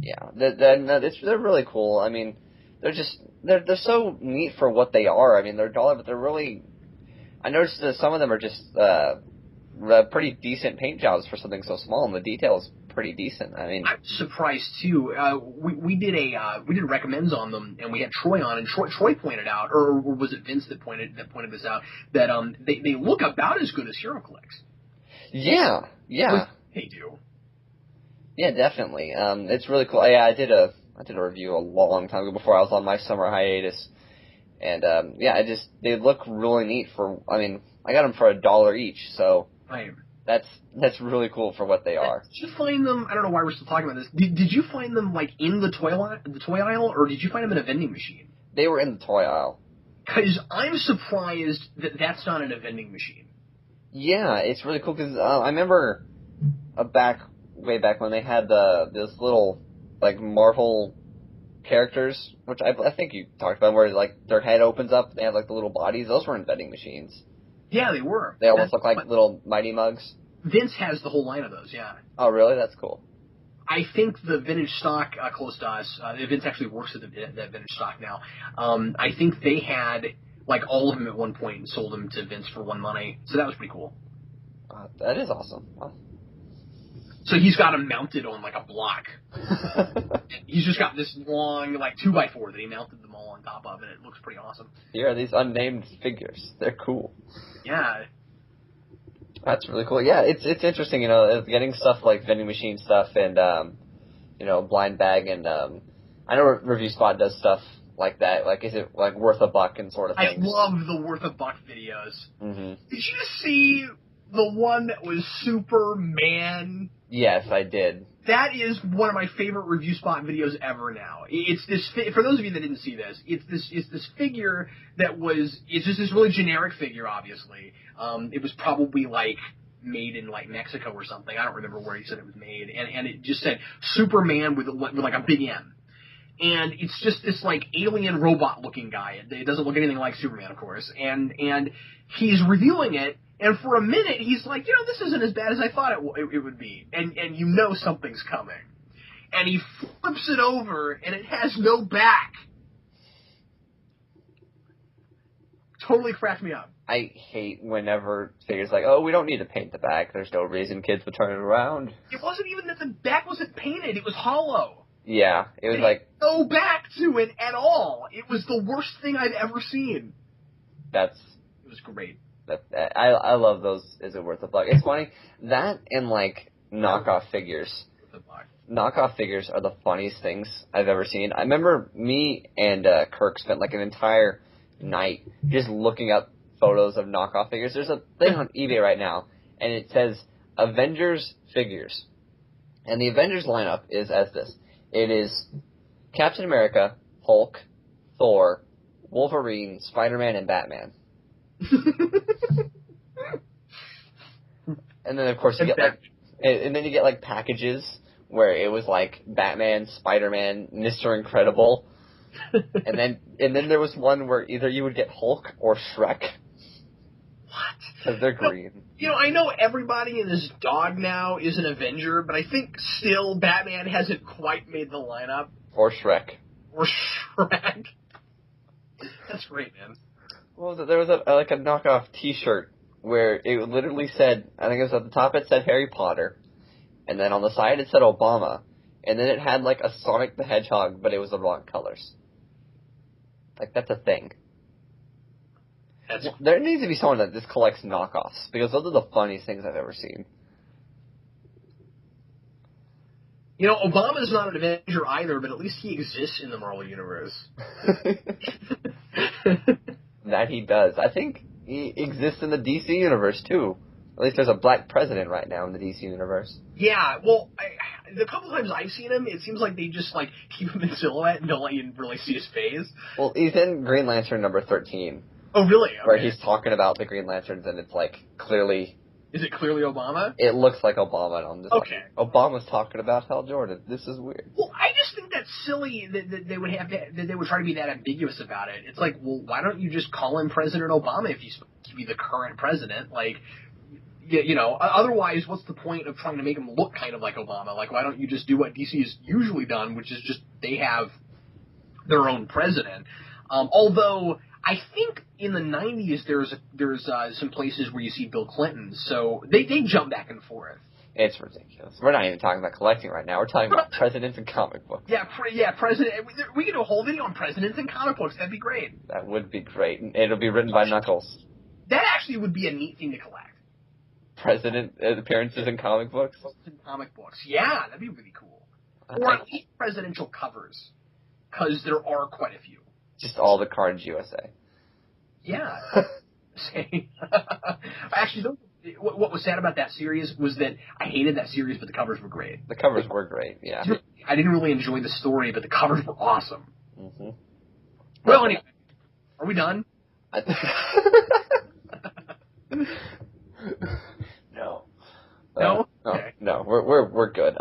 Yeah, they're really cool. I mean, they're so neat for what they are. I mean, they're $1, but they're really. I noticed that some of them are just pretty decent paint jobs for something so small, and the detail is pretty decent. I mean, I'm surprised too. We did recommends on them, and we had Troy on, and Troy pointed out, or was it Vince that pointed this out, that they look about as good as HeroClix. Yeah. They do. Yeah, definitely. It's really cool. Yeah, I did a review a long time ago before I was on my summer hiatus, And yeah, they look really neat for. I mean, I got them for $1 each, so Right. that's really cool for what they are. Did you find them? I don't know why we're still talking about this. Did you find them like in the toy aisle, or did you find them in a vending machine? They were in the toy aisle. Because I'm surprised that that's not in a vending machine. Yeah, it's really cool because I remember way back when they had this little like Marvel characters, which I think you talked about, where like their head opens up, they have like the little bodies. Those were in vending machines. Yeah, they were. They almost look like little Mighty Mugs. Vince has the whole line of those. Yeah. Oh, really? That's cool. I think the vintage stock close to us, Vince actually works at that vintage stock now. I think they had like all of them at one point and sold them to Vince for one money. So that was pretty cool. That is awesome. Wow. So he's got them mounted on like a block. He's just got this long like 2x4 that he mounted them all on top of, and it looks pretty awesome. Yeah, these unnamed figures. They're cool. Yeah. That's really cool. Yeah, it's interesting, getting stuff like vending machine stuff and, blind bag and, I know Review Spot does stuff like that. Like, is it like worth $1 and sort of things? I love the worth $1 videos. Mm-hmm. Did you see the one that was Superman? Yes, I did. That is one of my favorite Review Spot videos ever now. It's this, for those of you that didn't see this, it's this figure it's just this really generic figure, obviously. It was probably like made in like Mexico or something. I don't remember where he said it was made. And it just said Superman with like a big M. And it's just this like alien robot looking guy. It doesn't look anything like Superman, of course. And he's reviewing it. And for a minute, he's like, this isn't as bad as I thought it would be. And something's coming. And he flips it over, and it has no back. Totally cracked me up. I hate whenever figures like, oh, we don't need to paint the back. There's no reason kids would turn it around. It wasn't even that the back wasn't painted. It was hollow. Yeah, it was like... no back to it at all. It was the worst thing I'd ever seen. It was great. I love those. Is it worth $1? It's funny that and like knockoff figures. Knockoff figures are the funniest things I've ever seen. I remember me and Kirk spent like an entire night just looking up photos of knockoff figures. There's a thing on eBay right now, and it says Avengers figures, and the Avengers lineup is as this. It is Captain America, Hulk, Thor, Wolverine, Spider-Man, and Batman. And then of course you get like packages where it was like Batman, Spider-Man, Mr. Incredible, and then there was one where either you would get Hulk or Shrek. What? Because they're green. I know everybody and his dog now is an Avenger, but I think still Batman hasn't quite made the lineup. Or Shrek. That's great, man. Well, there was a knockoff T-shirt where it literally said, I think it was at the top, it said Harry Potter, and then on the side it said Obama, and then it had like a Sonic the Hedgehog, but it was the wrong colors. Like, that's a thing. There needs to be someone that just collects knockoffs, because those are the funniest things I've ever seen. Obama's not an Avenger either, but at least he exists in the Marvel Universe. That he does. I think he exists in the DC Universe, too. At least there's a black president right now in the DC Universe. Yeah, well, the couple times I've seen him, it seems like they just, keep him in silhouette and don't let you really see his face. Well, he's in Green Lantern number 13. Oh, really? Okay. Where he's talking about the Green Lanterns, and it's, clearly... Is it clearly Obama? It looks like Obama, and I'm just Obama's talking about Hal Jordan. This is weird. Well, I just think that's silly that they would that they would try to be that ambiguous about it. It's like, well, why don't you just call him President Obama if he's supposed to be the current president? Otherwise, what's the point of trying to make him look kind of like Obama? Like, why don't you just do what DC has usually done, which is just they have their own president? Although I think in the 90s there's some places where you see Bill Clinton, so they jump back and forth. It's ridiculous. We're not even talking about collecting right now. We're talking about presidents and comic books. Yeah, president. We could do a whole video on presidents and comic books. That'd be great. That would be great. It'll be written by Knuckles. That actually would be a neat thing to collect. President appearances in comic books? In comic books. Yeah, that'd be really cool. Or at least presidential covers, because there are quite a few. Just all the Cards USA. Yeah. Actually, what was sad about that series was that I hated that series, but the covers were great. The covers were great, yeah. I didn't really enjoy the story, but the covers were awesome. Mm-hmm. Well, anyway, are we done? No. No? Okay. No, we're good.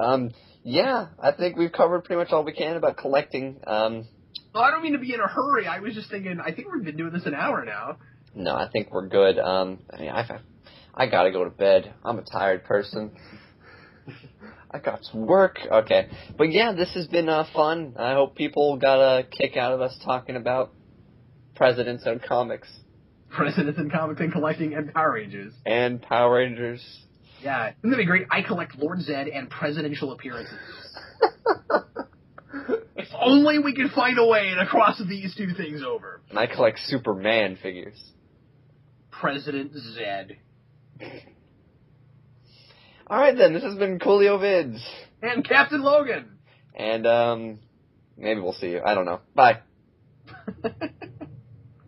Yeah, I think we've covered pretty much all we can about collecting. Well, I don't mean to be in a hurry. I was just thinking, I think we've been doing this an hour now. No, I think we're good. I mean, I gotta go to bed. I'm a tired person. I got some work. Okay. But yeah, this has been fun. I hope people got a kick out of us talking about presidents and comics. Presidents and comics and collecting and Power Rangers. And Power Rangers. Yeah, isn't that be great? I collect Lord Zed and presidential appearances. If only we could find a way to cross these two things over. And I collect Superman figures. President Zed. Alright then, this has been Coolio Vids. And Captain Logan. And, maybe we'll see you. I don't know. Bye.